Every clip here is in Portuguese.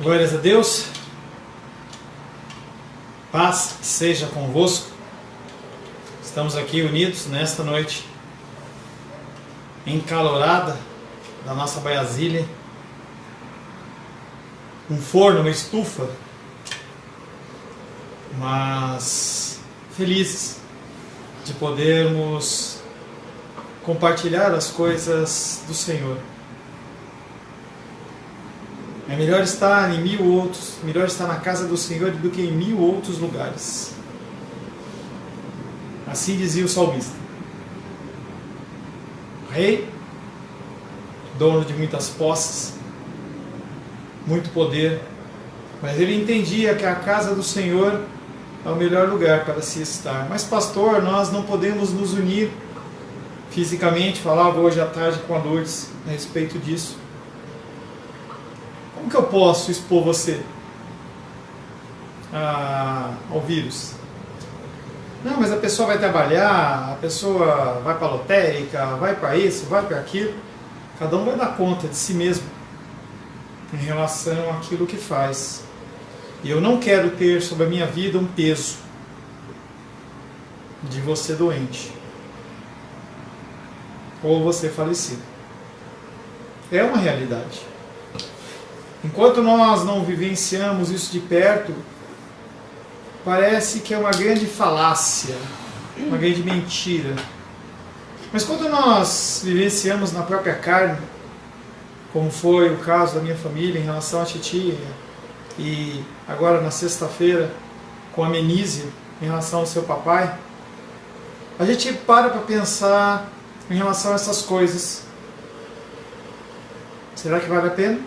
Glórias a Deus, paz seja convosco. Estamos aqui unidos nesta noite encalorada da nossa Brasília, um forno, uma estufa, mas felizes de podermos compartilhar as coisas do Senhor. É melhor estar em melhor estar na casa do Senhor do que em 1000 outros lugares. Assim dizia o salmista. Rei, dono de muitas posses, muito poder, mas ele entendia que a casa do Senhor é o melhor lugar para se estar. Mas pastor, nós não podemos nos unir fisicamente. Falava hoje à tarde com a Lourdes a respeito disso. Como que eu posso expor você ao vírus? Não, mas a pessoa vai trabalhar, a pessoa vai para a lotérica, vai para isso, vai para aquilo. Cada um vai dar conta de si mesmo em relação àquilo que faz. E eu não quero ter sobre a minha vida um peso de você doente ou você falecido. É uma realidade. Enquanto nós não vivenciamos isso de perto, parece que é uma grande falácia, uma grande mentira. Mas quando nós vivenciamos na própria carne, como foi o caso da minha família em relação à titia, e agora na sexta-feira com a Menísia em relação ao seu papai, a gente para pensar em relação a essas coisas. Será que vale a pena?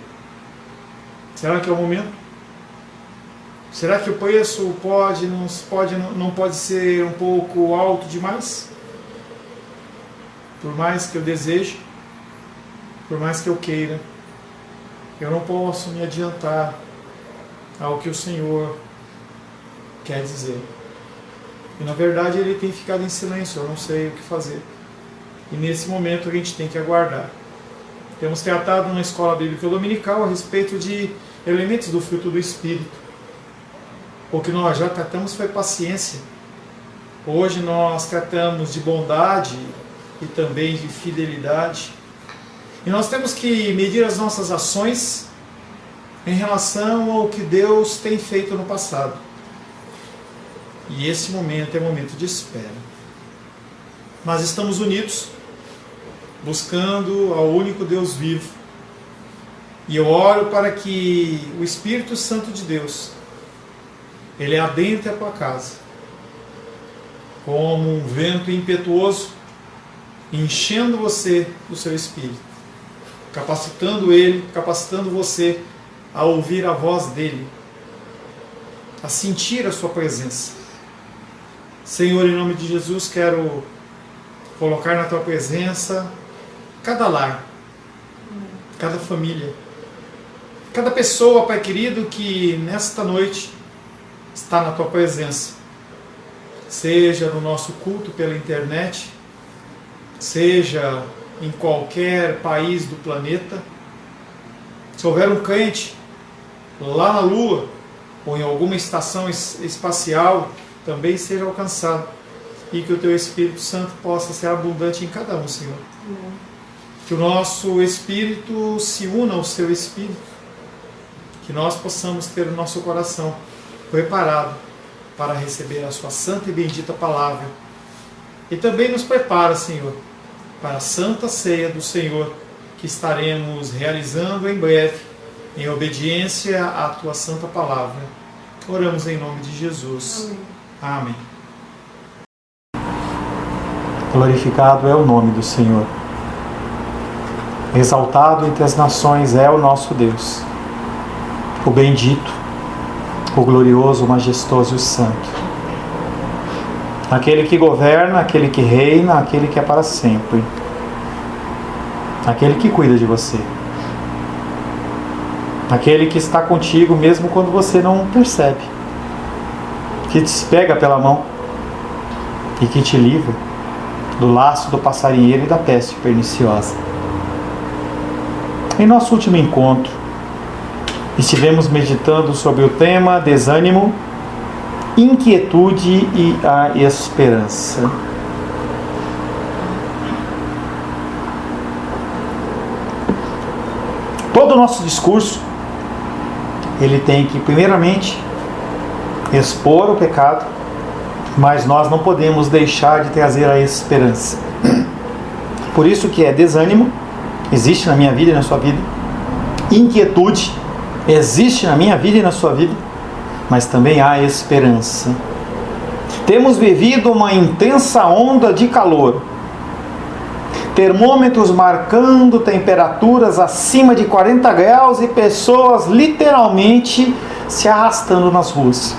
Será que é o momento? Será que o preço não pode ser um pouco alto demais? Por mais que eu deseje, por mais que eu queira, eu não posso me adiantar ao que o Senhor quer dizer. E na verdade ele tem ficado em silêncio, eu não sei o que fazer. E nesse momento a gente tem que aguardar. Temos tratado na escola bíblica dominical a respeito de elementos do fruto do Espírito. O que nós já tratamos foi paciência. Hoje nós tratamos de bondade e também de fidelidade. E nós temos que medir as nossas ações em relação ao que Deus tem feito no passado. E esse momento é momento de espera. Mas estamos unidos, buscando ao único Deus vivo. E eu oro para que o Espírito Santo de Deus, ele adentre a tua casa, como um vento impetuoso, enchendo você do seu Espírito, capacitando você a ouvir a voz dele, a sentir a sua presença. Senhor, em nome de Jesus, quero colocar na tua presença cada lar, cada família, cada pessoa, Pai querido, que nesta noite está na tua presença, seja no nosso culto pela internet, seja em qualquer país do planeta. Se houver um crente lá na Lua ou em alguma estação espacial, também seja alcançado, e que o teu Espírito Santo possa ser abundante em cada um, Senhor. Que o nosso espírito se una ao seu espírito, que nós possamos ter o nosso coração preparado para receber a sua santa e bendita palavra. E também nos prepara, Senhor, para a santa ceia do Senhor, que estaremos realizando em breve, em obediência à tua santa palavra. Oramos em nome de Jesus. Amém. Glorificado é o nome do Senhor. Exaltado entre as nações é o nosso Deus, o bendito, o glorioso, o majestoso e o santo. Aquele que governa, aquele que reina, aquele que é para sempre. Aquele que cuida de você. Aquele que está contigo mesmo quando você não percebe. Que te pega pela mão e que te livra do laço do passarinheiro e da peste perniciosa. Em nosso último encontro, Estivemos meditando sobre o tema desânimo, inquietude e a esperança. Todo o nosso discurso, ele tem que, primeiramente, expor o pecado, mas nós não podemos deixar de trazer a esperança. Por isso que é desânimo, existe na minha vida e na sua vida. Inquietude, existe na minha vida e na sua vida, mas também há esperança. Temos vivido uma intensa onda de calor. Termômetros marcando temperaturas acima de 40 graus e pessoas literalmente se arrastando nas ruas.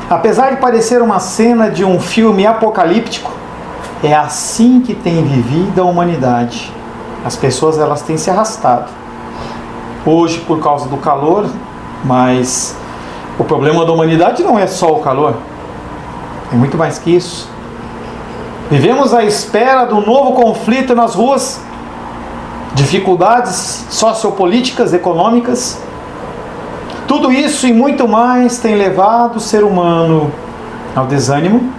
Apesar de parecer uma cena de um filme apocalíptico, é assim que tem vivido a humanidade. As pessoas, elas têm se arrastado. Hoje por causa do calor, mas o problema da humanidade não é só o calor, é muito mais que isso. Vivemos à espera do novo conflito nas ruas, dificuldades sociopolíticas, econômicas. Tudo isso e muito mais tem levado o ser humano ao desânimo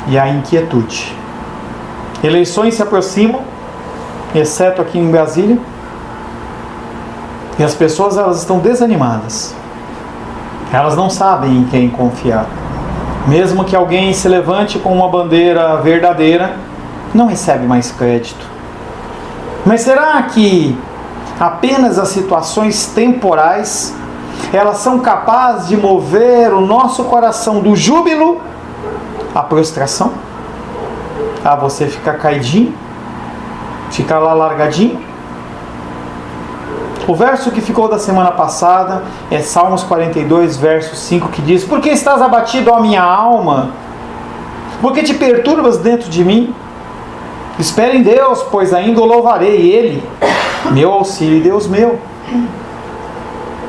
e à inquietude. Eleições se aproximam, exceto aqui em Brasília, e as pessoas, elas estão desanimadas. Elas não sabem em quem confiar. Mesmo que alguém se levante com uma bandeira verdadeira, não recebe mais crédito. Mas será que apenas as situações temporais, elas são capazes de mover o nosso coração do júbilo à prostração? A você ficar caidinho? Ficar lá largadinho? O verso que ficou da semana passada é Salmos 42, verso 5, que diz: Por que estás abatido, ó minha alma? Por que te perturbas dentro de mim? Espere em Deus, pois ainda o louvarei, Ele, meu auxílio e Deus meu.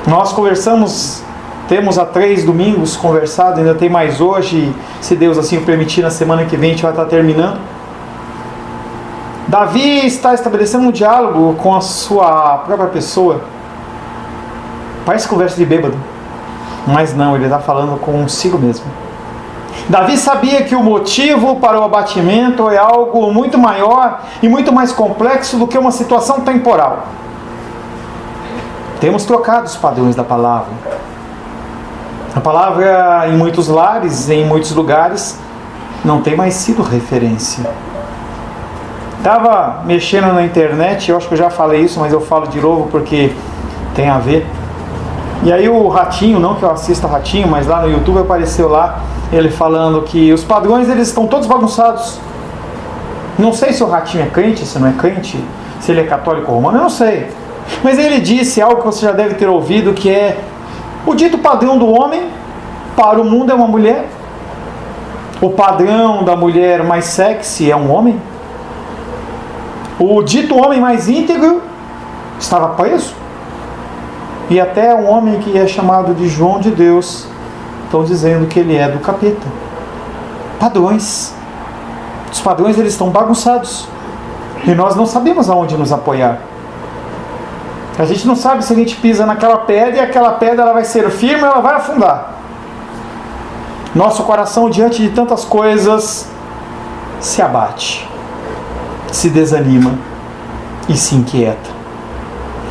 Nós conversamos, temos há 3 domingos conversado, ainda tem mais hoje, se Deus assim o permitir, na semana que vem a gente vai estar terminando. Davi está estabelecendo um diálogo com a sua própria pessoa. Parece conversa de bêbado, mas não, ele está falando consigo mesmo. Davi sabia que o motivo para o abatimento é algo muito maior e muito mais complexo do que uma situação temporal. Temos trocado os padrões da palavra. A palavra em muitos lares, em muitos lugares, não tem mais sido referência. Estava mexendo na internet, eu acho que eu já falei isso, mas eu falo de novo porque tem a ver. E aí o Ratinho, não que eu assista Ratinho, mas lá no YouTube apareceu lá, ele falando que os padrões, eles estão todos bagunçados. Não sei se o Ratinho é crente, se não é crente, se ele é católico ou romano, eu não sei. Mas ele disse algo que você já deve ter ouvido, que é: o dito padrão do homem para o mundo é uma mulher. O padrão da mulher mais sexy é um homem. O dito homem mais íntegro estava preso. E até um homem que é chamado de João de Deus, estão dizendo que ele é do capeta. Padrões. Os padrões, eles estão bagunçados. E nós não sabemos aonde nos apoiar. A gente não sabe se a gente pisa naquela pedra e aquela pedra, ela vai ser firme ou ela vai afundar. Nosso coração, diante de tantas coisas, se abate, se desanima e se inquieta.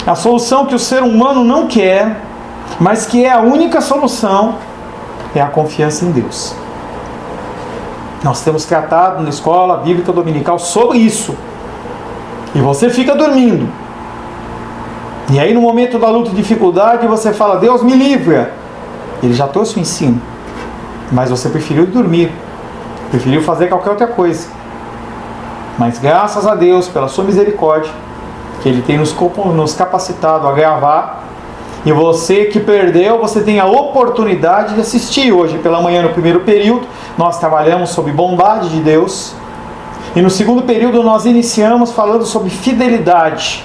A solução que o ser humano não quer, mas que é a única solução, é a confiança em Deus. Nós temos tratado na escola bíblica dominical sobre isso. E você fica dormindo. E aí no momento da luta e dificuldade você fala: Deus me livra. Ele já trouxe o ensino, mas você preferiu dormir, preferiu fazer qualquer outra coisa. Mas graças a Deus, pela sua misericórdia, que Ele tem nos capacitado a gravar. E você que perdeu, você tem a oportunidade de assistir hoje pela manhã no primeiro período. Nós trabalhamos sobre bondade de Deus. E no segundo período nós iniciamos falando sobre fidelidade.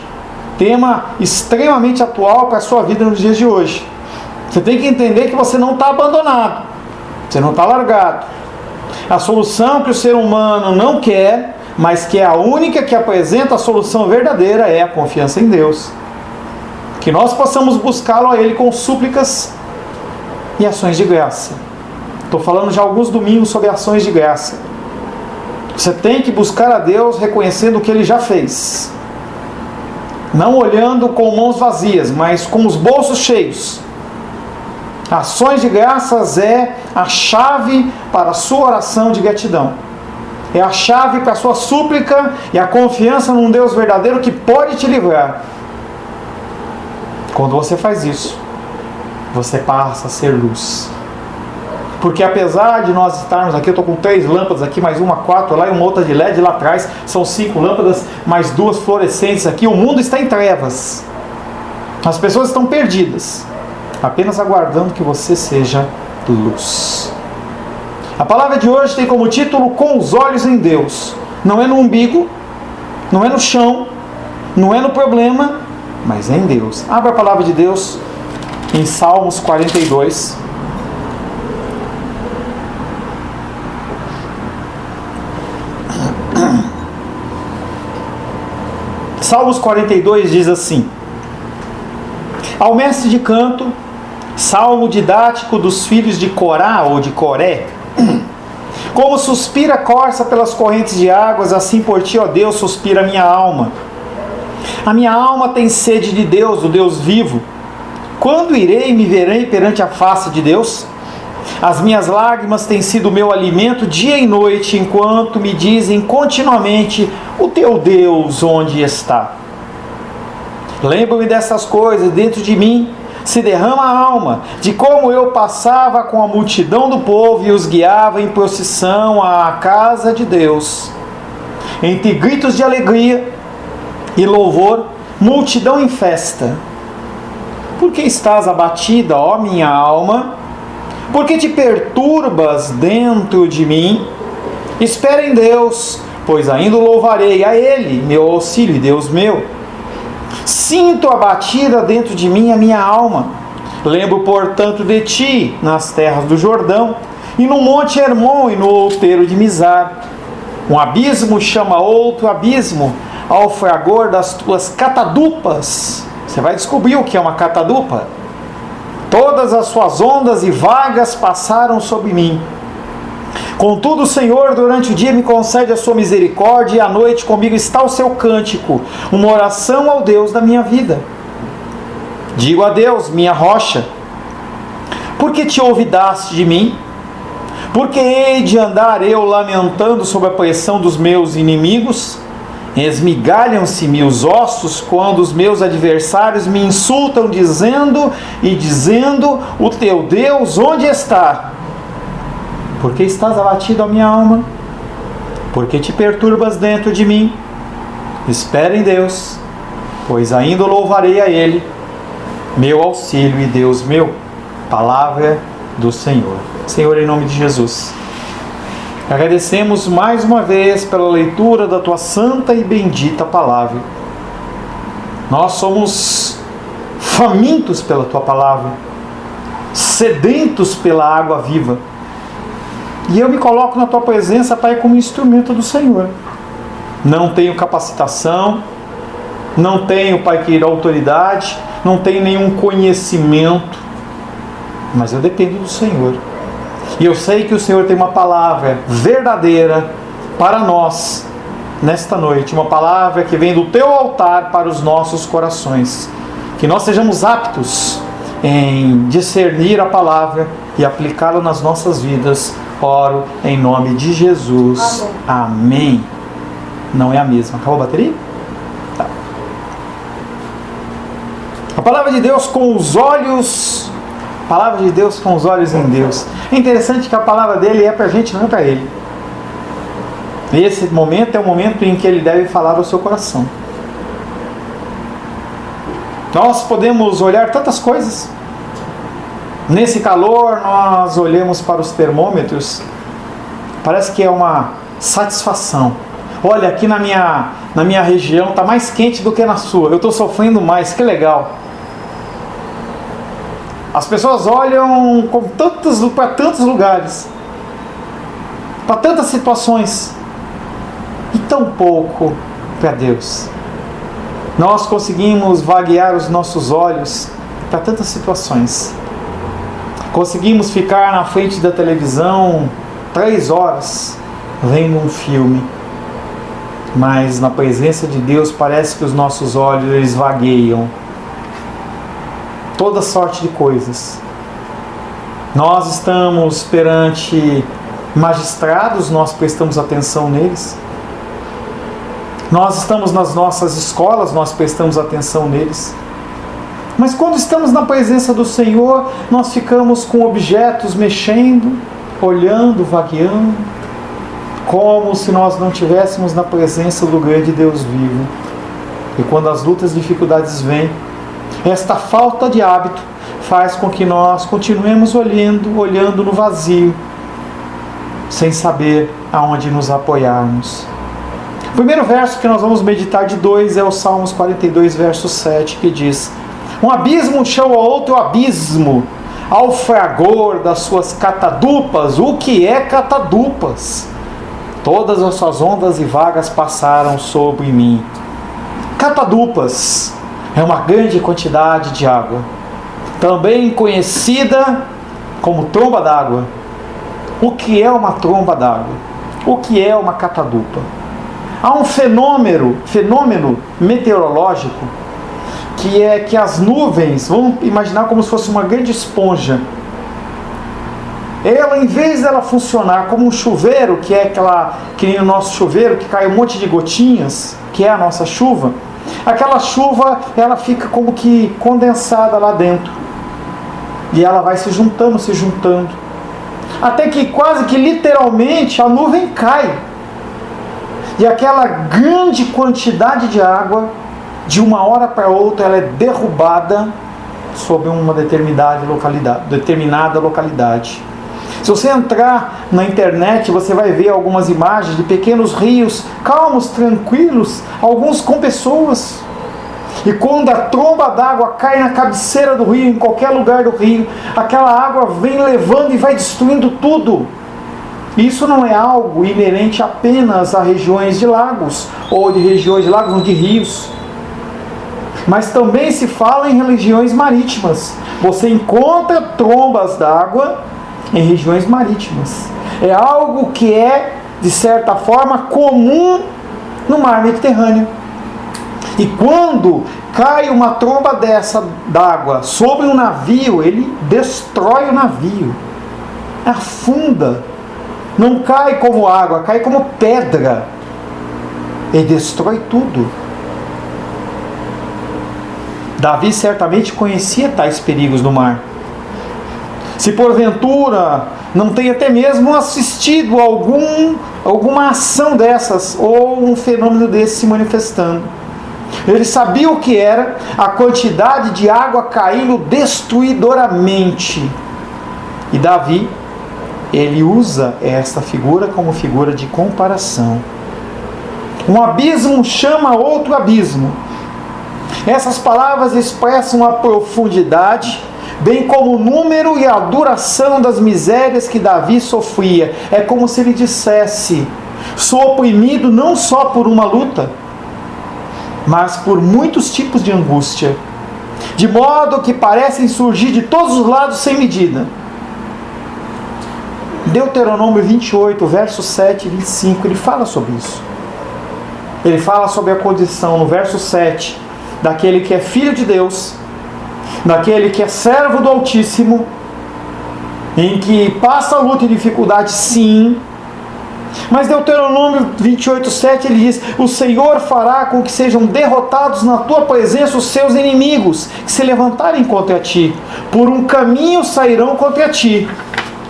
Tema extremamente atual para a sua vida nos dias de hoje. Você tem que entender que você não está abandonado. Você não está largado. A solução que o ser humano não quer, mas que é a única que apresenta a solução verdadeira, é a confiança em Deus. que nós possamos buscá-lo a Ele com súplicas e ações de graça. Estou falando já alguns domingos sobre ações de graça. Você tem que buscar a Deus reconhecendo o que Ele já fez. Não olhando com mãos vazias, mas com os bolsos cheios. Ações de graças é a chave para a sua oração de gratidão. É a chave para a sua súplica e a confiança num Deus verdadeiro que pode te livrar. Quando você faz isso, você passa a ser luz. Porque apesar de nós estarmos aqui, eu estou com 3 lâmpadas aqui, mais uma 4 lá e uma outra de LED lá atrás, são 5 lâmpadas, mais 2 fluorescentes aqui, o mundo está em trevas. As pessoas estão perdidas, apenas aguardando que você seja luz. A palavra de hoje tem como título Com os Olhos em Deus. Não é no umbigo, não é no chão, não é no problema, mas é em Deus. Abra a palavra de Deus em Salmos 42. Salmos 42 diz assim: ao mestre de canto, salmo didático dos filhos de Corá ou de Coré. Como suspira a corça pelas correntes de águas, assim por ti, ó Deus, suspira a minha alma. A minha alma tem sede de Deus, do Deus vivo. Quando irei e me verei perante a face de Deus? As minhas lágrimas têm sido o meu alimento dia e noite, enquanto me dizem continuamente: o teu Deus onde está? Lembro-me dessas coisas, dentro de mim se derrama a alma, de como eu passava com a multidão do povo e os guiava em procissão à casa de Deus. Entre gritos de alegria e louvor, multidão em festa. Por que estás abatida, ó minha alma? Por que te perturbas dentro de mim? Espera em Deus, pois ainda louvarei a Ele, meu auxílio e Deus meu. Sinto abatida dentro de mim a minha alma. Lembro, portanto, de ti nas terras do Jordão, e no monte Hermon e no outeiro de Mizar. Um abismo chama outro abismo ao fragor das tuas catadupas. Você vai descobrir o que é uma catadupa. Todas as suas ondas e vagas passaram sobre mim. Contudo, o Senhor, durante o dia me concede a sua misericórdia, e à noite comigo está o seu cântico, uma oração ao Deus da minha vida. Digo a Deus, minha rocha: por que te olvidaste de mim? Por que hei de andar eu lamentando sob a pressão dos meus inimigos? Esmigalham-se-me os ossos quando os meus adversários me insultam, dizendo: o teu Deus onde está? Por que estás abatido, a minha alma? Por que te perturbas dentro de mim? Espera em Deus, pois ainda louvarei a Ele, meu auxílio e Deus meu. Palavra do Senhor. Senhor, em nome de Jesus, agradecemos mais uma vez pela leitura da Tua santa e bendita palavra. Nós somos famintos pela Tua palavra, sedentos pela água viva. E eu me coloco na Tua presença, Pai, como instrumento do Senhor. Não tenho capacitação, não tenho, Pai querido, autoridade, não tenho nenhum conhecimento, mas eu dependo do Senhor. E eu sei que o Senhor tem uma palavra verdadeira para nós nesta noite, uma palavra que vem do Teu altar para os nossos corações. Que nós sejamos aptos em discernir a palavra e aplicá-la nas nossas vidas. Oro em nome de Jesus. Amém. Não é a mesma. Acabou a bateria? Tá. A palavra de Deus com os olhos. A palavra de Deus com os olhos em Deus. É interessante que a palavra dele é para a gente, não é para ele. E esse momento é o momento em que ele deve falar ao seu coração. Nós podemos olhar tantas coisas. Nesse calor, nós olhamos para os termômetros. Parece que é uma satisfação. Olha, aqui na minha região está mais quente do que na sua. Eu estou sofrendo mais, que legal. As pessoas olham para tantos lugares, para tantas situações, e tão pouco para Deus. Nós conseguimos vaguear os nossos olhos para tantas situações. Conseguimos ficar na frente da televisão 3 horas vendo um filme. Mas na presença de Deus parece que os nossos olhos eles vagueiam. Toda sorte de coisas. Nós estamos perante magistrados, nós prestamos atenção neles. Nós estamos nas nossas escolas, nós prestamos atenção neles. Mas quando estamos na presença do Senhor, nós ficamos com objetos mexendo, olhando, vagueando, como se nós não estivéssemos na presença do grande Deus vivo. E quando as lutas e dificuldades vêm, esta falta de hábito faz com que nós continuemos olhando no vazio, sem saber aonde nos apoiarmos. O primeiro verso que nós vamos meditar de 2 é o Salmos 42, verso 7, que diz: um abismo chama outro abismo, ao fragor das suas catadupas. O que é catadupas? Todas as suas ondas e vagas passaram sobre mim. Catadupas é uma grande quantidade de água, também conhecida como tromba d'água. O que é uma tromba d'água? O que é uma catadupa? Há um fenômeno meteorológico que é que as nuvens, vamos imaginar como se fosse uma grande esponja. Ela, em vez dela funcionar como um chuveiro, que é que nem o nosso chuveiro, que cai um monte de gotinhas, que é a nossa chuva, aquela chuva, ela fica como que condensada lá dentro. E ela vai se juntando, até que quase que literalmente a nuvem cai. E aquela grande quantidade de água, de uma hora para outra, ela é derrubada sobre uma determinada localidade. Se você entrar na internet, você vai ver algumas imagens de pequenos rios, calmos, tranquilos, alguns com pessoas. E quando a tromba d'água cai na cabeceira do rio, em qualquer lugar do rio, aquela água vem levando e vai destruindo tudo. Isso não é algo inerente apenas a regiões de lagos, ou de regiões de lagos ou de rios. Mas também se fala em regiões marítimas. Você encontra trombas d'água em regiões marítimas. É algo que é, de certa forma, comum no mar Mediterrâneo. E quando cai uma tromba dessa d'água sobre um navio, ele destrói o navio, afunda. Não cai como água, cai como pedra e destrói tudo. Davi certamente conhecia tais perigos no mar. Se porventura não tem até mesmo assistido alguma ação dessas ou um fenômeno desse se manifestando. Ele sabia o que era a quantidade de água caindo destruidoramente. E Davi, ele usa esta figura como figura de comparação. Um abismo chama outro abismo. Essas palavras expressam a profundidade, bem como o número e a duração das misérias que Davi sofria. É como se ele dissesse: sou oprimido não só por uma luta, mas por muitos tipos de angústia, de modo que parecem surgir de todos os lados sem medida. Deuteronômio 28, versos 7 e 25, ele fala sobre isso. Ele fala sobre a condição, no verso 7, daquele que é filho de Deus, daquele que é servo do Altíssimo, em que passa luta e dificuldade, sim. Mas Deuteronômio 28, 7, ele diz: o Senhor fará com que sejam derrotados na tua presença os seus inimigos, que se levantarem contra ti. Por um caminho sairão contra ti,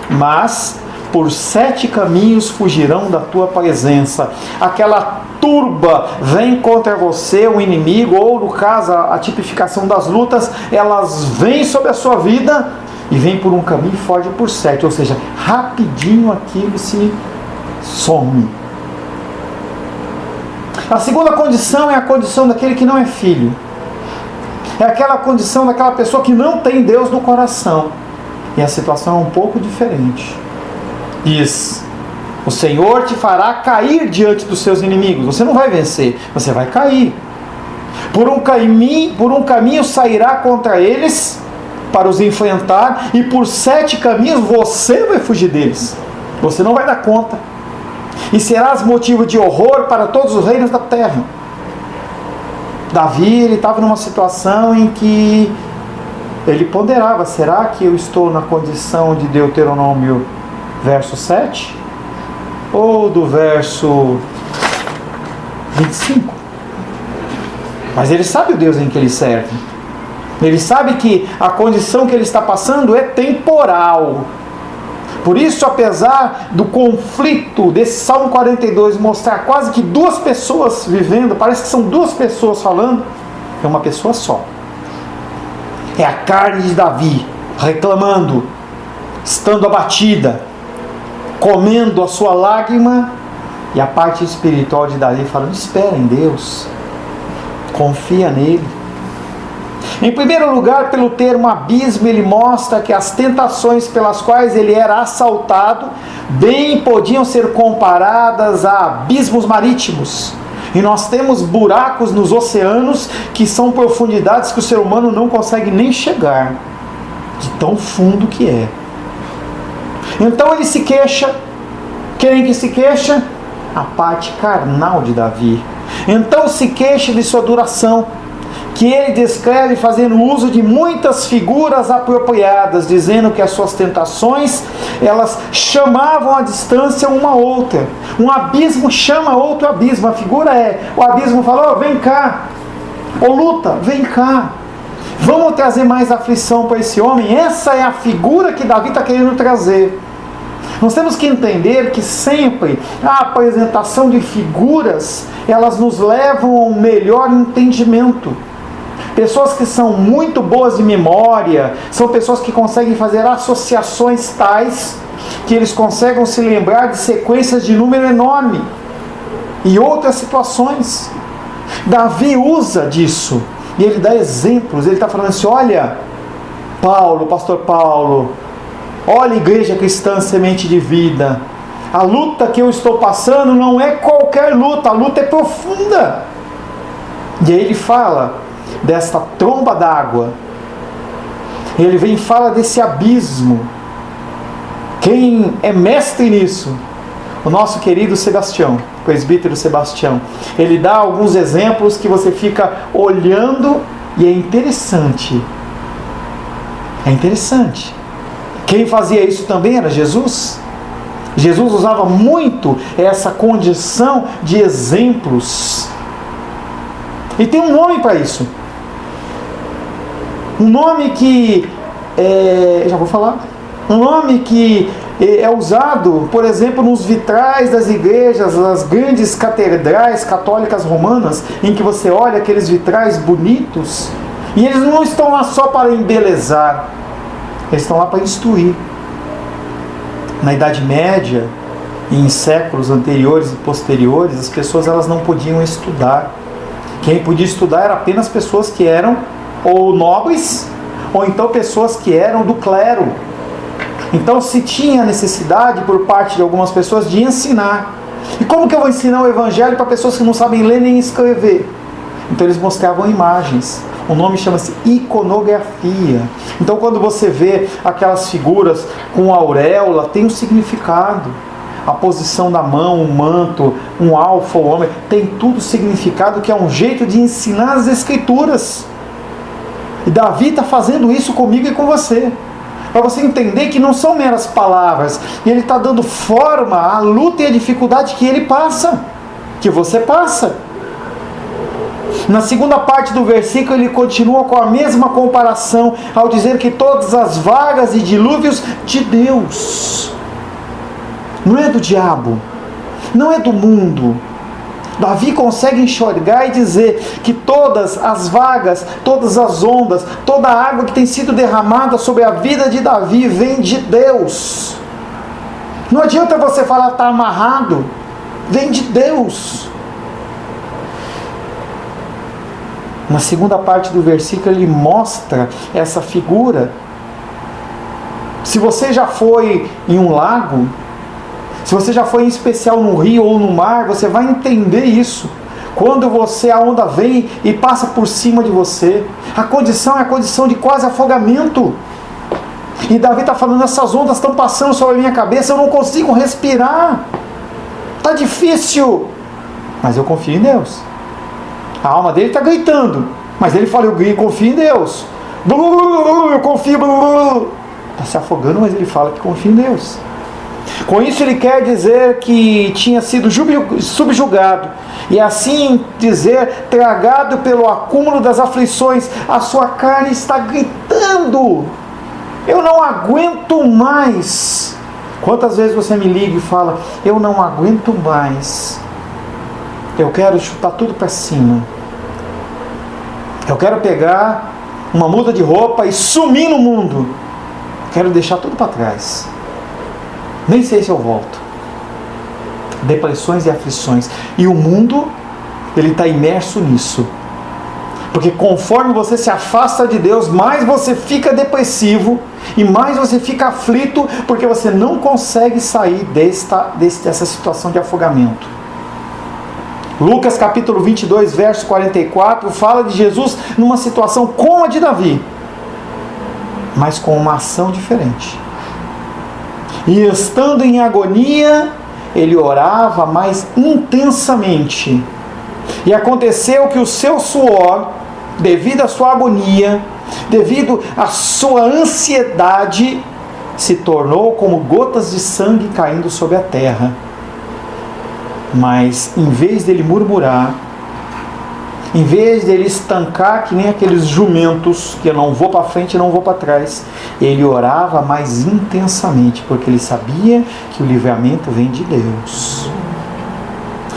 mas por 7 caminhos fugirão da tua presença. Aquela turba vem contra você, o inimigo, ou no caso a tipificação das lutas, elas vêm sobre a sua vida e vêm por um caminho e fogem por 7, ou seja, rapidinho aquilo se some. A segunda condição é a condição daquele que não é filho. É aquela condição daquela pessoa que não tem Deus no coração. E a situação é um pouco diferente. Diz: o Senhor te fará cair diante dos seus inimigos. Você não vai vencer, você vai cair. Por um caminho sairá contra eles para os enfrentar, e por 7 caminhos você vai fugir deles. Você não vai dar conta. E serás motivo de horror para todos os reinos da terra. Davi, ele estava numa situação em que ele ponderava: será que eu estou na condição de Deuteronômio verso 7? Ou do verso 25? Mas ele sabe o Deus em que ele serve. Ele sabe que a condição que ele está passando é temporal. Por isso, apesar do conflito desse Salmo 42 mostrar quase que 2 pessoas vivendo, parece que são 2 pessoas falando, é uma pessoa só. É a carne de Davi reclamando, estando abatida, comendo a sua lágrima, e a parte espiritual de Davi falando: espera em Deus, confia nele. Em primeiro lugar, pelo termo abismo, ele mostra que as tentações pelas quais ele era assaltado bem podiam ser comparadas a abismos marítimos. E nós temos buracos nos oceanos que são profundidades que o ser humano não consegue nem chegar, de tão fundo que é. Então ele se queixa. Quem que se queixa? A parte carnal de Davi. Então se queixa de sua duração, que ele descreve fazendo uso de muitas figuras apropriadas, dizendo que as suas tentações, elas chamavam a distância uma a outra. Um abismo chama outro abismo. A figura é, o abismo falou: vem cá, ô luta, vem cá, vamos trazer mais aflição para esse homem. Essa é a figura que Davi está querendo trazer. Nós temos que entender que sempre a apresentação de figuras, elas nos levam a um melhor entendimento. Pessoas que são muito boas de memória, são pessoas que conseguem fazer associações tais que eles conseguem se lembrar de sequências de número enorme e outras situações. Davi usa disso e ele dá exemplos. Ele está falando assim: olha, Paulo, pastor Paulo, olha, igreja cristã Semente de Vida, a luta que eu estou passando não é qualquer luta, a luta é profunda. E aí ele fala desta tromba d'água, ele vem e fala desse abismo. Quem é mestre nisso? O nosso querido Sebastião, presbítero Sebastião. Ele dá alguns exemplos que você fica olhando e é interessante. É interessante. Quem fazia isso também era Jesus. Jesus usava muito essa condição de exemplos. E tem um nome para isso. Um nome que já vou falar. Um nome que é usado, por exemplo, nos vitrais das igrejas, nas grandes catedrais católicas romanas, em que você olha aqueles vitrais bonitos, e eles não estão lá só para embelezar, eles estão lá para instruir. Na Idade Média e em séculos anteriores e posteriores, as pessoas elas não podiam estudar. Quem podia estudar eram apenas pessoas que eram ou nobres, ou então pessoas que eram do clero. Então se tinha necessidade por parte de algumas pessoas de ensinar. E como que eu vou ensinar o evangelho para pessoas que não sabem ler nem escrever? Então eles mostravam imagens. O nome chama-se iconografia. Então quando você vê aquelas figuras com auréola, tem um significado. A posição da mão, o manto, um alfa, o ômega, tem tudo significado, que é um jeito de ensinar as escrituras. E Davi está fazendo isso comigo e com você, para você entender que não são meras palavras, e ele está dando forma à luta e à dificuldade que ele passa, que você passa. Na segunda parte do versículo ele continua com a mesma comparação, ao dizer que todas as vagas e dilúvios de Deus, não é do diabo, não é do mundo. Davi consegue enxergar e dizer que todas as vagas, todas as ondas, toda a água que tem sido derramada sobre a vida de Davi vem de Deus. Não adianta você falar está amarrado, vem de Deus. Na segunda parte do versículo ele mostra essa figura. Se você já foi em um lago, se você já foi em especial no rio ou no mar, você vai entender isso. Quando a onda vem e passa por cima de você, a condição é a condição de quase afogamento. E Davi está falando, essas ondas estão passando sobre a minha cabeça, eu não consigo respirar. Está difícil. Mas eu confio em Deus. A alma dele está gritando. Mas ele fala, eu confio em Deus. Eu confio. Está se afogando, mas ele fala que confia em Deus. Com isso ele quer dizer que tinha sido subjugado. E assim dizer, tragado pelo acúmulo das aflições. A sua carne está gritando. Eu não aguento mais. Quantas vezes você me liga e fala, eu não aguento mais. Eu quero chutar tudo para cima. Eu quero pegar uma muda de roupa e sumir no mundo. Quero deixar tudo para trás. Nem sei se eu volto. Depressões e aflições. E o mundo, ele está imerso nisso. Porque conforme você se afasta de Deus, mais você fica depressivo e mais você fica aflito, porque você não consegue sair dessa situação de afogamento. Lucas capítulo 22, verso 44, fala de Jesus numa situação como a de Davi, mas com uma ação diferente. E estando em agonia, ele orava mais intensamente. E aconteceu que o seu suor, devido à sua agonia, devido à sua ansiedade, se tornou como gotas de sangue caindo sobre a terra. Mas em vez dele murmurar, em vez dele estancar que nem aqueles jumentos, que eu não vou para frente e não vou para trás, ele orava mais intensamente, porque ele sabia que o livramento vem de Deus.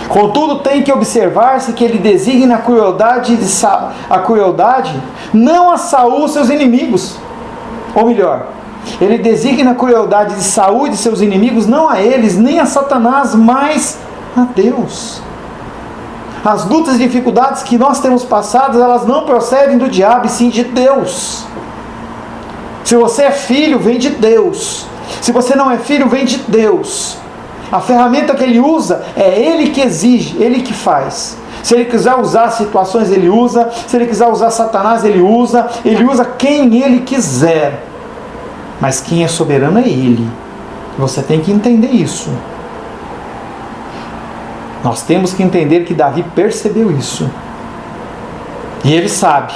Contudo, tem que observar-se que ele designa a crueldade não a Saul, seus inimigos. Ou melhor, ele designa a crueldade de Saul e de seus inimigos não a eles, nem a Satanás, mas a Deus. As lutas e dificuldades que nós temos passado, elas não procedem do diabo, e sim de Deus. Se você é filho, vem de Deus. Se você não é filho, vem de Deus. A ferramenta que ele usa, é ele que exige, ele que faz. Se ele quiser usar situações, ele usa. Se ele quiser usar Satanás, ele usa. Ele usa quem ele quiser. Mas quem é soberano é ele. Você tem que entender isso. Nós temos que entender que Davi percebeu isso. E ele sabe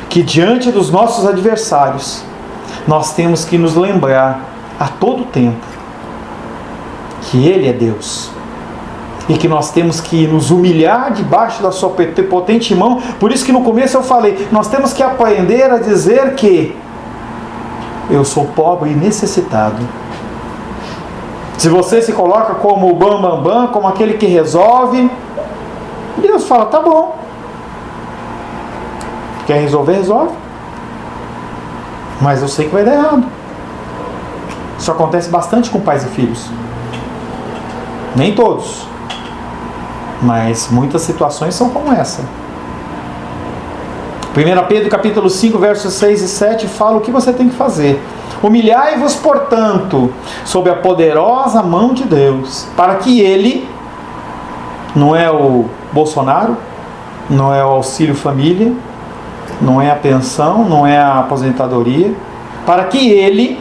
que diante dos nossos adversários, nós temos que nos lembrar a todo tempo que Ele é Deus. E que nós temos que nos humilhar debaixo da sua potente mão. Por isso que no começo eu falei, nós temos que aprender a dizer que eu sou pobre e necessitado. Se você se coloca como o bam, como aquele que resolve, Deus fala, tá bom. Quer resolver, resolve. Mas eu sei que vai dar errado. Isso acontece bastante com pais e filhos. Nem todos. Mas muitas situações são como essa. 1 Pedro capítulo 5, versos 6 e 7 fala o que você tem que fazer. Humilhai-vos, portanto, sob a poderosa mão de Deus, para que Ele, não é o Bolsonaro, não é o auxílio família, não é a pensão, não é a aposentadoria, para que Ele,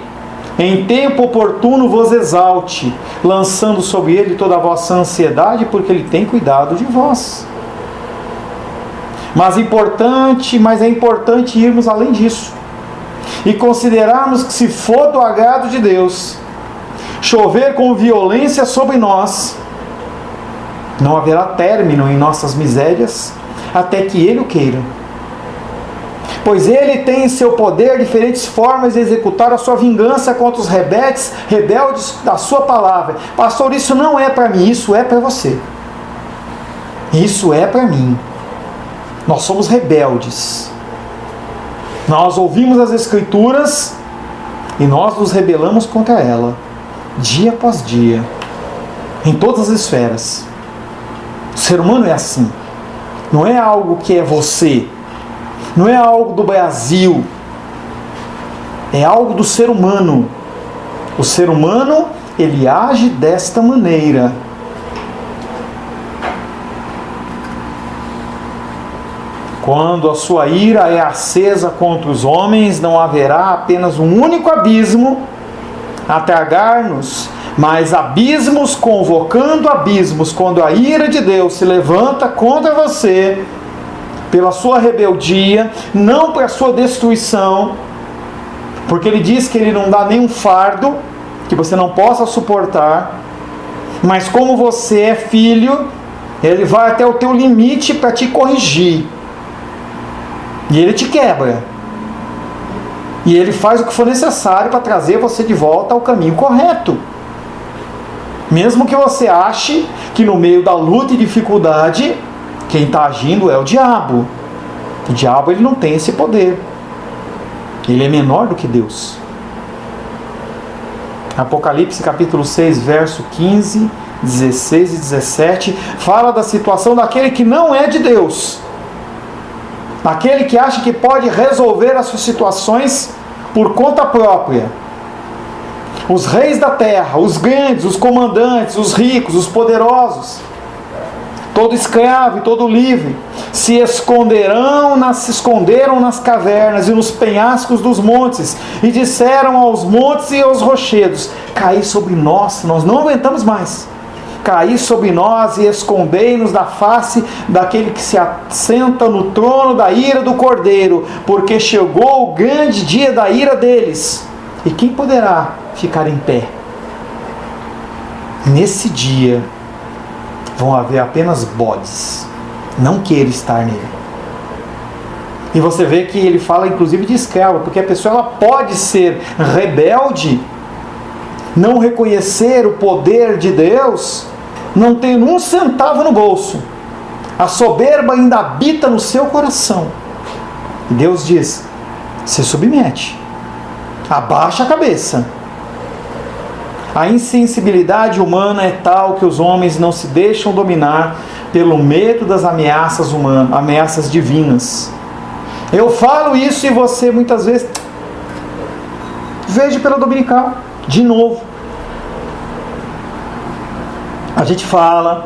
em tempo oportuno, vos exalte, lançando sobre Ele toda a vossa ansiedade, porque Ele tem cuidado de vós. Mas é importante irmos além disso e considerarmos que, se for do agrado de Deus chover com violência sobre nós, não haverá término em nossas misérias até que Ele o queira. Pois Ele tem em seu poder diferentes formas de executar a sua vingança contra os rebeldes da sua palavra. Pastor, isso não é para mim, isso é para você. Isso é para mim. Nós somos rebeldes. Nós ouvimos as Escrituras e nós nos rebelamos contra ela, dia após dia, em todas as esferas. O ser humano é assim. Não é algo que é você, não é algo do Brasil, é algo do ser humano. O ser humano, ele age desta maneira. Quando a sua ira é acesa contra os homens, não haverá apenas um único abismo a tragar-nos, mas abismos convocando abismos. Quando a ira de Deus se levanta contra você, pela sua rebeldia, não para a sua destruição, porque Ele diz que Ele não dá nenhum fardo que você não possa suportar, mas como você é filho, Ele vai até o teu limite para te corrigir. E Ele te quebra. E Ele faz o que for necessário para trazer você de volta ao caminho correto. Mesmo que você ache que no meio da luta e dificuldade, quem está agindo é o diabo. O diabo, ele não tem esse poder. Ele é menor do que Deus. Apocalipse capítulo 6, verso 15, 16 e 17, fala da situação daquele que não é de Deus. Aquele que acha que pode resolver as suas situações por conta própria. Os reis da terra, os grandes, os comandantes, os ricos, os poderosos, todo escravo e todo livre, se esconderam nas cavernas e nos penhascos dos montes, e disseram aos montes e aos rochedos: caí sobre nós não aguentamos mais. Caí sobre nós e escondei-nos da face daquele que se assenta no trono da ira do Cordeiro, porque chegou o grande dia da ira deles. E quem poderá ficar em pé? Nesse dia vão haver apenas bodes, não queira estar nele. E você vê que ele fala inclusive de escravo, porque a pessoa ela pode ser rebelde, não reconhecer o poder de Deus, não ter um centavo no bolso. A soberba ainda habita no seu coração. E Deus diz: se submete, abaixa a cabeça. A insensibilidade humana é tal que os homens não se deixam dominar pelo medo das ameaças humanas, ameaças divinas. Eu falo isso e você muitas vezes veja pela dominical, de novo. A gente fala.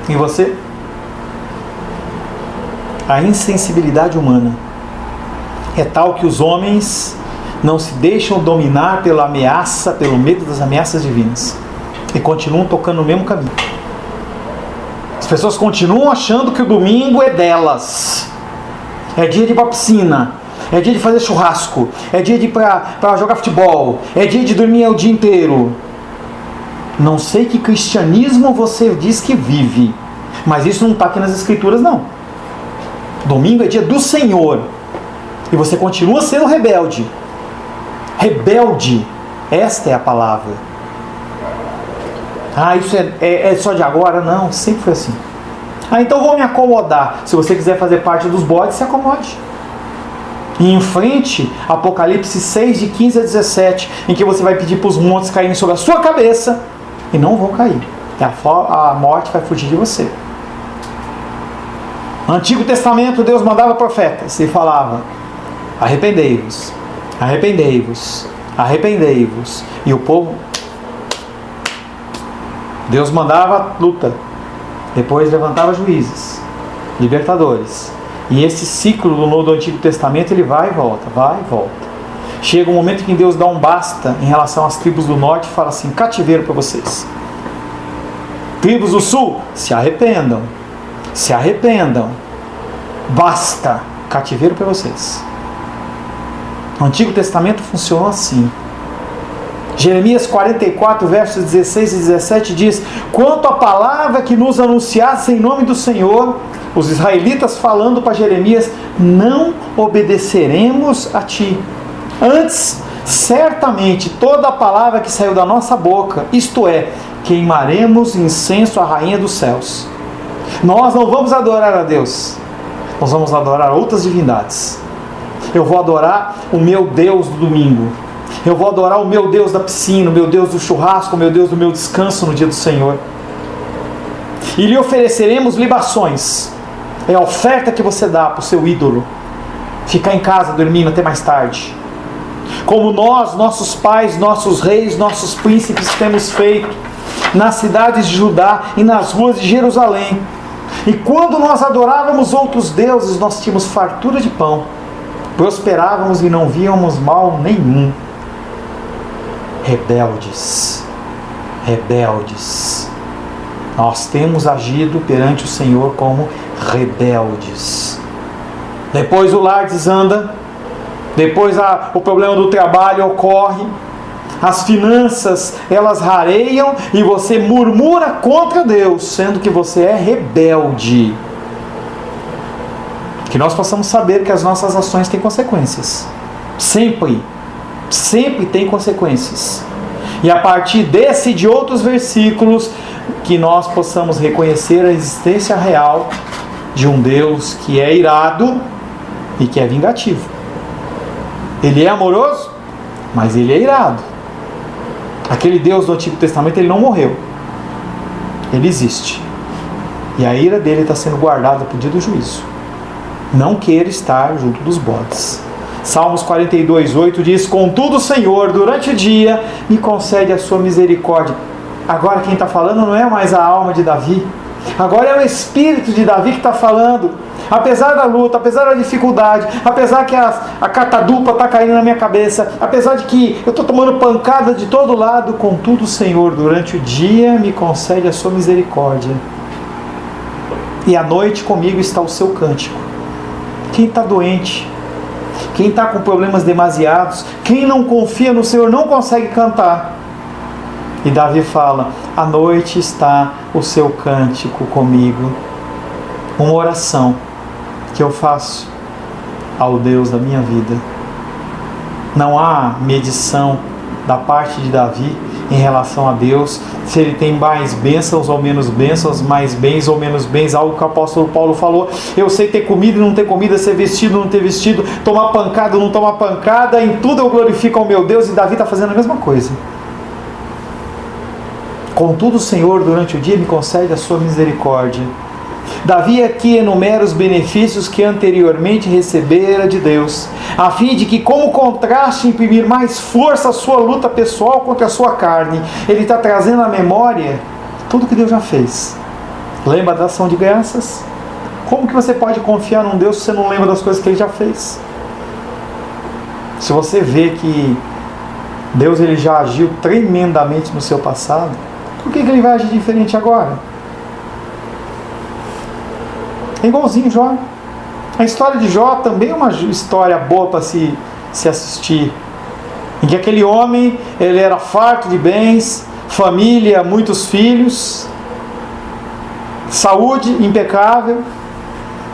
E você? A insensibilidade humana é tal que os homens não se deixam dominar pela ameaça, pelo medo das ameaças divinas, e continuam tocando no mesmo caminho. As pessoas continuam achando que o domingo é delas. É dia de ir para a piscina, é dia de fazer churrasco, é dia de ir para jogar futebol, é dia de dormir o dia inteiro. Não sei que cristianismo você diz que vive, mas isso não está aqui nas escrituras, não. Domingo é dia do Senhor, e você continua sendo rebelde. Rebelde, esta é a palavra. Isso é só de agora? Não, sempre foi assim. Então vou me acomodar. Se você quiser fazer parte dos bodes, se acomode. E em frente, Apocalipse 6, de 15 a 17, em que você vai pedir para os montes caírem sobre a sua cabeça, e não vão cair. A morte vai fugir de você. No Antigo Testamento, Deus mandava profetas e falava: arrependei-vos, arrependei-vos, arrependei-vos. E o povo, Deus mandava luta, depois levantava juízes, libertadores. E esse ciclo do Antigo Testamento, ele vai e volta, vai e volta. Chega um momento em que Deus dá um basta em relação às tribos do norte e fala assim: cativeiro para vocês. Tribos do sul, se arrependam, se arrependam, basta, cativeiro para vocês. O Antigo Testamento funcionou assim. Jeremias 44, versos 16 e 17 diz: quanto à palavra que nos anunciasse em nome do Senhor, os israelitas falando para Jeremias: não obedeceremos a ti. Antes, certamente, toda a palavra que saiu da nossa boca, isto é, queimaremos incenso à rainha dos céus. Nós não vamos adorar a Deus, nós vamos adorar outras divindades. Eu vou adorar o meu Deus do domingo. Eu vou adorar o meu Deus da piscina, o meu Deus do churrasco, o meu Deus do meu descanso no dia do Senhor. E lhe ofereceremos libações. É a oferta que você dá para o seu ídolo. Ficar em casa dormindo até mais tarde. Como nós, nossos pais, nossos reis, nossos príncipes temos feito. nas cidades de Judá e nas ruas de Jerusalém. E quando nós adorávamos outros deuses, nós tínhamos fartura de pão, prosperávamos e não víamos mal nenhum. Rebeldes, rebeldes. Nós temos agido perante o Senhor como rebeldes. Depois o lar desanda, depois o problema do trabalho ocorre, as finanças elas rareiam e você murmura contra Deus, sendo que você é rebelde. Que nós possamos saber que as nossas ações têm consequências. Sempre tem consequências. E a partir desse e de outros versículos, que nós possamos reconhecer a existência real de um Deus que é irado e que é vingativo. Ele é amoroso, mas ele é irado. Aquele Deus do Antigo Testamento, ele não morreu. Ele existe. E a ira dele está sendo guardada para o dia do juízo. Não queira estar junto dos bodes. Salmos 42:8 diz: contudo, Senhor, durante o dia me concede a sua misericórdia. Agora quem está falando não é mais a alma de Davi. Agora é o espírito de Davi que está falando. Apesar da luta, apesar da dificuldade, apesar que a catadupa está caindo na minha cabeça, apesar de que eu estou tomando pancada de todo lado, contudo, Senhor, durante o dia me concede a sua misericórdia. E à noite comigo está o seu cântico. Quem está doente, quem está com problemas demasiados, quem não confia no Senhor não consegue cantar. E Davi fala: à noite está o seu cântico comigo. Uma oração que eu faço ao Deus da minha vida. Não há medição da parte de Davi em relação a Deus, se ele tem mais bênçãos ou menos bênçãos, mais bens ou menos bens, algo que o apóstolo Paulo falou: eu sei ter comida e não ter comida, ser vestido ou não ter vestido, tomar pancada ou não tomar pancada, em tudo eu glorifico ao meu Deus. E Davi está fazendo a mesma coisa. Contudo, o Senhor durante o dia me concede a sua misericórdia. Davi aqui enumera os benefícios que anteriormente recebera de Deus, a fim de que, como contraste, imprimir mais força à sua luta pessoal contra a sua carne. Ele está trazendo à memória tudo que Deus já fez. Lembra da ação de graças? Como que você pode confiar num Deus se você não lembra das coisas que Ele já fez? Se você vê que Deus ele já agiu tremendamente no seu passado, por que Ele vai agir diferente agora? É igualzinho Jó. A história de Jó também é uma história boa para se assistir. Em que aquele homem, ele era farto de bens, família, muitos filhos, saúde impecável.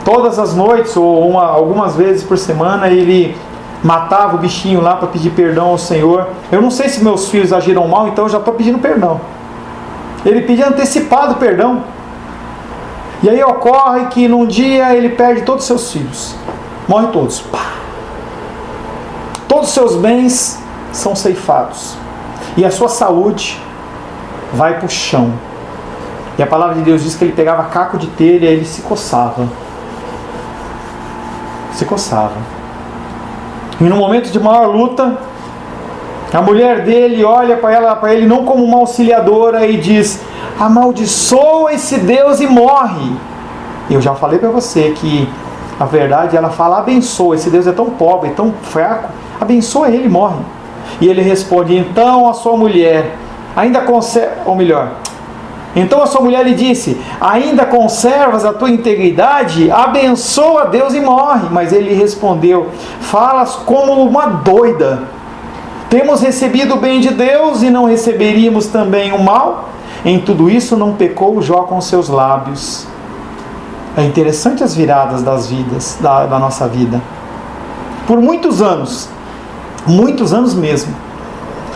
Todas as noites, ou algumas vezes por semana, ele matava o bichinho lá para pedir perdão ao Senhor. Eu não sei se meus filhos agiram mal, então eu já estou pedindo perdão. Ele pedia antecipado perdão. E aí ocorre que num dia ele perde todos os seus filhos. Morrem todos. Pá. Todos os seus bens são ceifados. E a sua saúde vai para o chão. E a palavra de Deus diz que ele pegava caco de telha e ele se coçava. Se coçava. E no momento de maior luta, a mulher dele olha para ele não como uma auxiliadora e diz: amaldiçoa esse Deus e morre. Eu já falei para você que a verdade, ela fala: abençoa, esse Deus é tão pobre, tão fraco, abençoa ele e morre. E ele responde: então a sua mulher ainda conserva, ou melhor, então a sua mulher lhe disse: ainda conservas a tua integridade? Abençoa Deus e morre. Mas ele respondeu: falas como uma doida. Temos recebido o bem de Deus e não receberíamos também o mal? Em tudo isso não pecou Jó com seus lábios. É interessante as viradas das vidas, da nossa vida. Por muitos anos mesmo,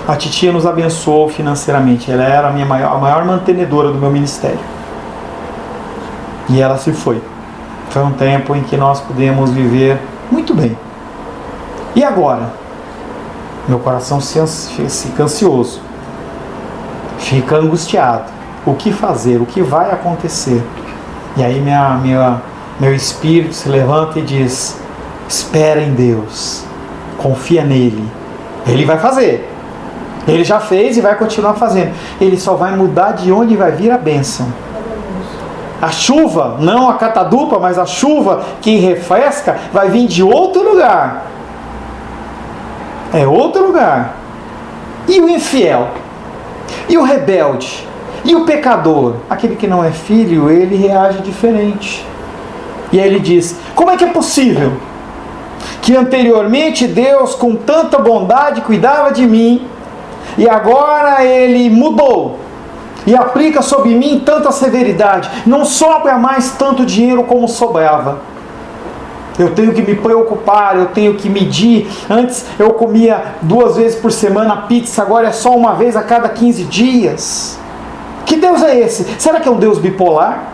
a titia nos abençoou financeiramente. Ela era a maior mantenedora do meu ministério. E ela se foi. Foi um tempo em que nós pudemos viver muito bem. E agora? Meu coração fica ansioso. Fica angustiado. O que fazer? O que vai acontecer? E aí meu espírito se levanta e diz: espera em Deus. Confia nele. Ele vai fazer. Ele já fez e vai continuar fazendo. Ele só vai mudar de onde vai vir a bênção. A chuva, não a catadupa, mas a chuva que refresca, vai vir de outro lugar. É outro lugar. E o infiel? E o rebelde? E o pecador? Aquele que não é filho, ele reage diferente. E aí ele diz: como é que é possível que anteriormente Deus com tanta bondade cuidava de mim e agora Ele mudou e aplica sobre mim tanta severidade? Não sobra mais tanto dinheiro como sobrava. Eu tenho que me preocupar, eu tenho que medir. Antes eu comia 2 vezes por semana pizza, agora é só uma vez a cada 15 dias. Que Deus é esse? Será que é um Deus bipolar?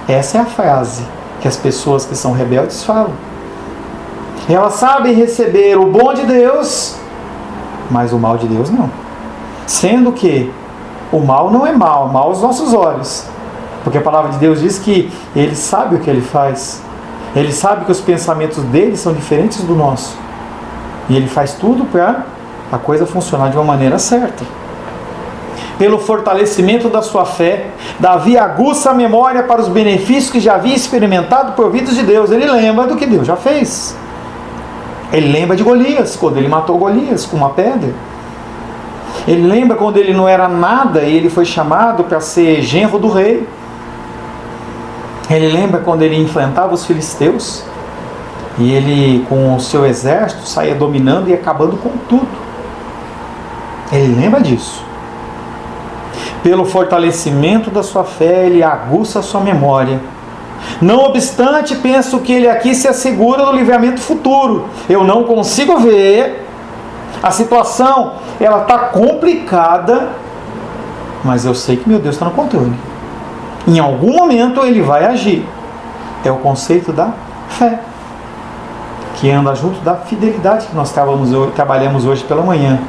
Essa é a frase que as pessoas que são rebeldes falam. Elas sabem receber o bom de Deus, mas o mal de Deus não. Sendo que o mal não é mal, é mal aos nossos olhos. Porque a palavra de Deus diz que Ele sabe o que Ele faz. Ele sabe que os pensamentos dele são diferentes do nosso. E Ele faz tudo para a coisa funcionar de uma maneira certa. Pelo fortalecimento da sua fé, Davi aguça a memória para os benefícios que já havia experimentado por ouvidos de Deus. Ele lembra do que Deus já fez. Ele lembra de Golias, quando ele matou Golias com uma pedra. Ele lembra quando ele não era nada e ele foi chamado para ser genro do rei. Ele lembra quando ele enfrentava os filisteus e ele, com o seu exército, saía dominando e acabando com tudo. Ele lembra disso. Pelo fortalecimento da sua fé, ele aguça a sua memória. Não obstante, penso que ele aqui se assegura do livramento futuro. Eu não consigo ver. A situação, ela está complicada, mas eu sei que meu Deus está no controle. Em algum momento ele vai agir. É o conceito da fé, que anda junto da fidelidade que nós trabalhamos hoje pela manhã.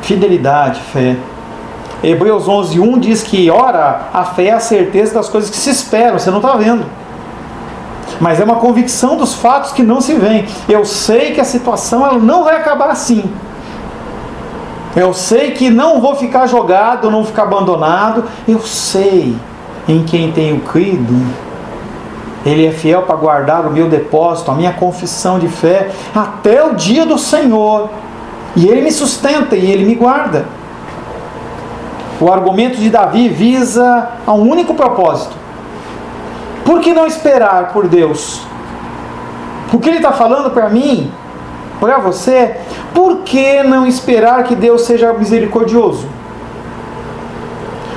Fidelidade, fé. Hebreus 11:1 diz que, ora, a fé é a certeza das coisas que se esperam, você não está vendo. Mas é uma convicção dos fatos que não se veem. Eu sei que a situação ela não vai acabar assim. Eu sei que não vou ficar jogado, não ficar abandonado. Eu sei em quem tenho crido. Ele é fiel para guardar o meu depósito, a minha confissão de fé, até o dia do Senhor. E Ele me sustenta e Ele me guarda. O argumento de Davi visa a um único propósito. Por que não esperar por Deus? O que ele está falando para mim, para você, por que não esperar que Deus seja misericordioso?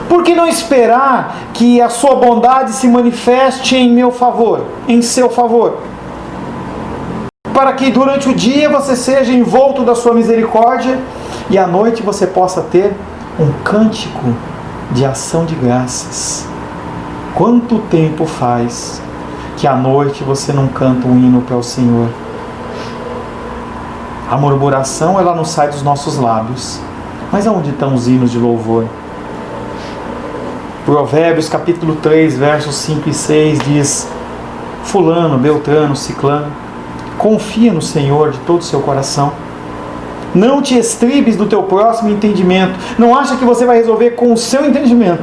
Por que não esperar que a sua bondade se manifeste em meu favor, em seu favor? Para que durante o dia você seja envolto da sua misericórdia e à noite você possa ter um cântico de ação de graças. Quanto tempo faz que à noite você não canta um hino para o Senhor? A murmuração ela não sai dos nossos lábios. Mas aonde estão os hinos de louvor? Provérbios capítulo 3, versos 5 e 6 diz: fulano, beltrano, ciclano, confia no Senhor de todo o seu coração. Não te estribes do teu próximo entendimento. Não acha que você vai resolver com o seu entendimento.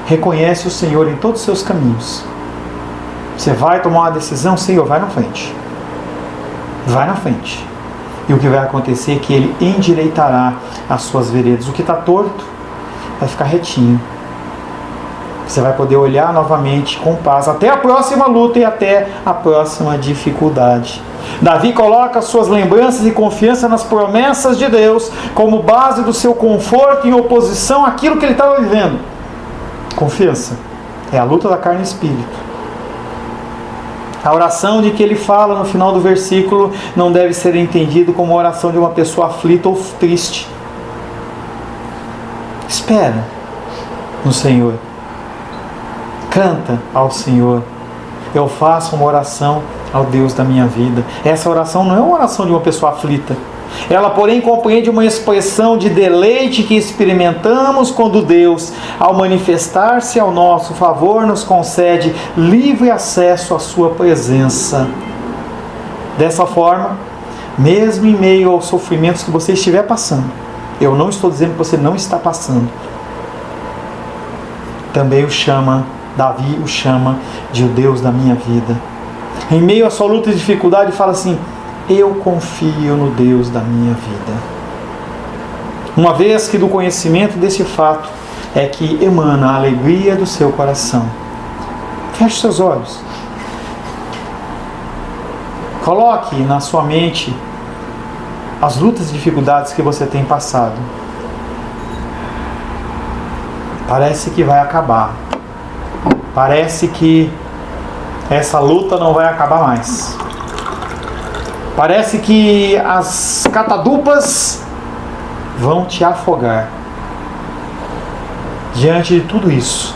Reconhece o Senhor em todos os seus caminhos. Você vai tomar uma decisão, Senhor, vai na frente. Vai na frente. E o que vai acontecer é que Ele endireitará as suas veredas. O que está torto vai ficar retinho. Você vai poder olhar novamente com paz até a próxima luta e até a próxima dificuldade. Davi coloca suas lembranças e confiança nas promessas de Deus como base do seu conforto em oposição àquilo que ele estava vivendo. Confiança é a luta da carne e espírito. A oração de que ele fala no final do versículo não deve ser entendido como a oração de uma pessoa aflita ou triste. Espera no Senhor. Canta ao Senhor. Eu faço uma oração ao Deus da minha vida. Essa oração não é uma oração de uma pessoa aflita. Ela, porém, compreende uma expressão de deleite que experimentamos quando Deus, ao manifestar-se ao nosso favor, nos concede livre acesso à sua presença. Dessa forma, mesmo em meio aos sofrimentos que você estiver passando, Eu não estou dizendo que você não está passando. Também o chama, Davi o chama de o Deus da minha vida. Em meio à sua luta e dificuldade, fala assim: eu confio no Deus da minha vida. Uma vez que do conhecimento desse fato é que emana a alegria do seu coração. Feche seus olhos. Coloque na sua mente as lutas e dificuldades que você tem passado. Parece que vai acabar. Parece que essa luta não vai acabar mais. Parece que as catadupas vão te afogar. Diante de tudo isso,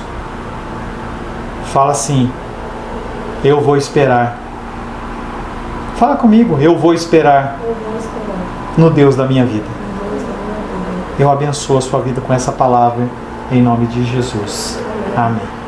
fala assim: eu vou esperar. Fala comigo: eu vou esperar no Deus da minha vida. Eu abençoo a sua vida com essa palavra, em nome de Jesus. Amém.